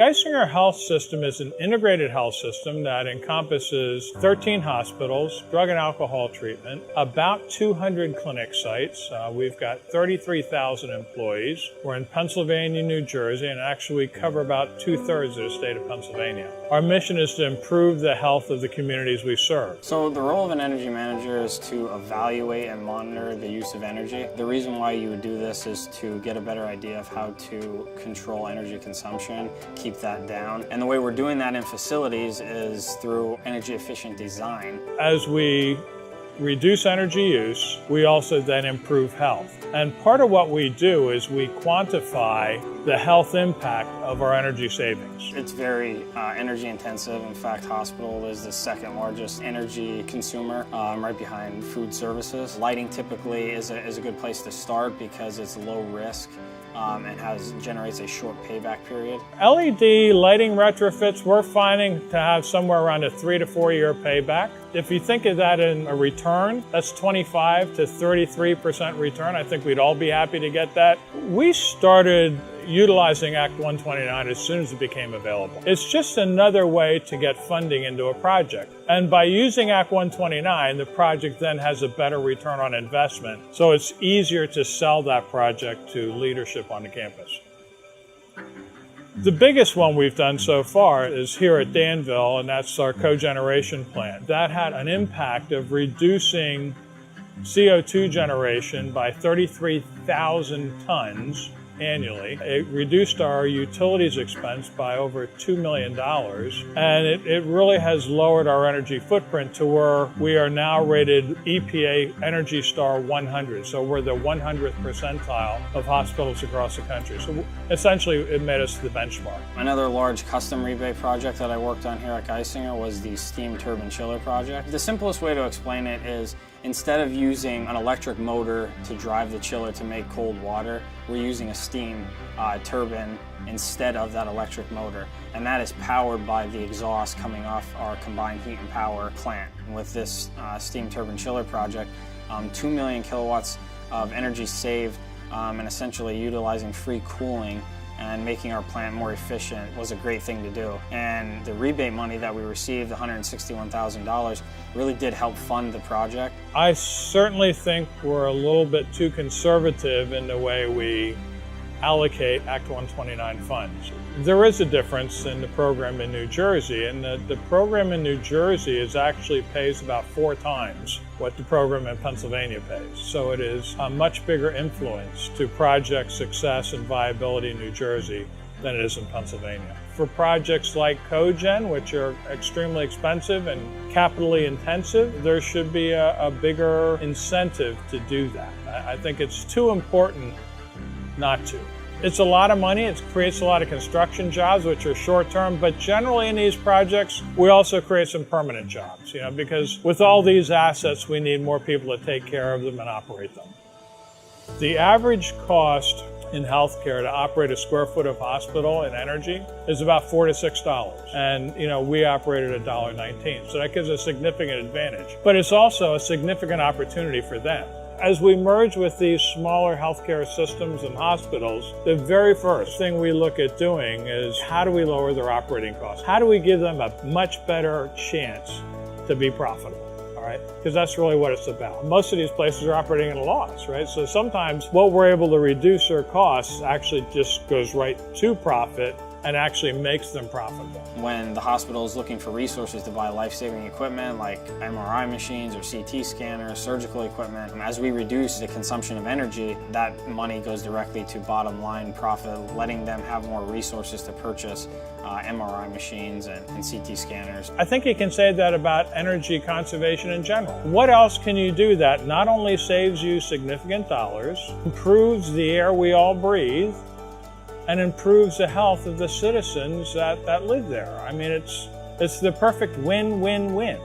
Geisinger Health System is an integrated health system that encompasses 13 hospitals, drug and alcohol treatment, about 200 clinic sites. We've got 33,000 employees. We're in Pennsylvania, New Jersey, and actually we cover about 2/3 of the state of Pennsylvania. Our mission is to improve the health of the communities we serve. So the role of an energy manager is to evaluate and monitor the use of energy. The reason why you would do this is to get a better idea of how to control energy consumption, keep that down. And the way we're doing that in facilities is through energy efficient design. As we reduce energy use, we also then improve health. And part of what we do is we quantify the health impact of our energy savings. It's very energy intensive. In fact, hospital is the second largest energy consumer, right behind food services. Lighting typically is a good place to start because it's low risk. And generates a short payback period. LED lighting retrofits, we're finding to have somewhere around a 3 to 4 year payback. If you think of that in a return, that's 25 to 33% return. I think we'd all be happy to get that. We started utilizing Act 129 as soon as it became available. It's just another way to get funding into a project. And by using Act 129, the project then has a better return on investment. So it's easier to sell that project to leadership on the campus. The biggest one we've done so far is here at Danville, and that's our cogeneration plant. That had an impact of reducing CO2 generation by 33,000 tons annually. It reduced our utilities expense by over $2 million, and it really has lowered our energy footprint to where we are now rated EPA Energy Star 100. So we're the 100th percentile of hospitals across the country. So essentially it made us the benchmark. Another large custom rebate project that I worked on here at Geisinger was the steam turbine chiller project. The simplest way to explain it is instead of using an electric motor to drive the chiller to make cold water, we're using a steam turbine instead of that electric motor. And that is powered by the exhaust coming off our combined heat and power plant. And with this steam turbine chiller project, 2 million kilowatts of energy saved and essentially utilizing free cooling and making our plant more efficient was a great thing to do. And the rebate money that we received, $161,000, really did help fund the project. I certainly think we're a little bit too conservative in the way we allocate Act 129 funds. There is a difference in the program in New Jersey, and the program in New Jersey actually pays about 4 times what the program in Pennsylvania pays. So it is a much bigger influence to project success and viability in New Jersey than it is in Pennsylvania. For projects like cogen, which are extremely expensive and capitally intensive, there should be a bigger incentive to do that. I think it's too important not to. It's a lot of money, it creates a lot of construction jobs, which are short-term, but generally in these projects, we also create some permanent jobs, because with all these assets, we need more people to take care of them and operate them. The average cost in healthcare to operate a square foot of hospital in energy is about $4 to $6. And we operate at $1.19, so that gives a significant advantage. But it's also a significant opportunity for them. As we merge with these smaller healthcare systems and hospitals, the very first thing we look at doing is how do we lower their operating costs? How do we give them a much better chance to be profitable? All right, because that's really what it's about. Most of these places are operating at a loss, right? So sometimes what we're able to reduce their costs actually just goes right to profit and actually makes them profitable. When the hospital is looking for resources to buy life-saving equipment like MRI machines or CT scanners, surgical equipment, as we reduce the consumption of energy, that money goes directly to bottom line profit, letting them have more resources to purchase MRI machines and CT scanners. I think you can say that about energy conservation in general. What else can you do that not only saves you significant dollars, improves the air we all breathe, and improves the health of the citizens that live there? I mean, it's the perfect win-win-win.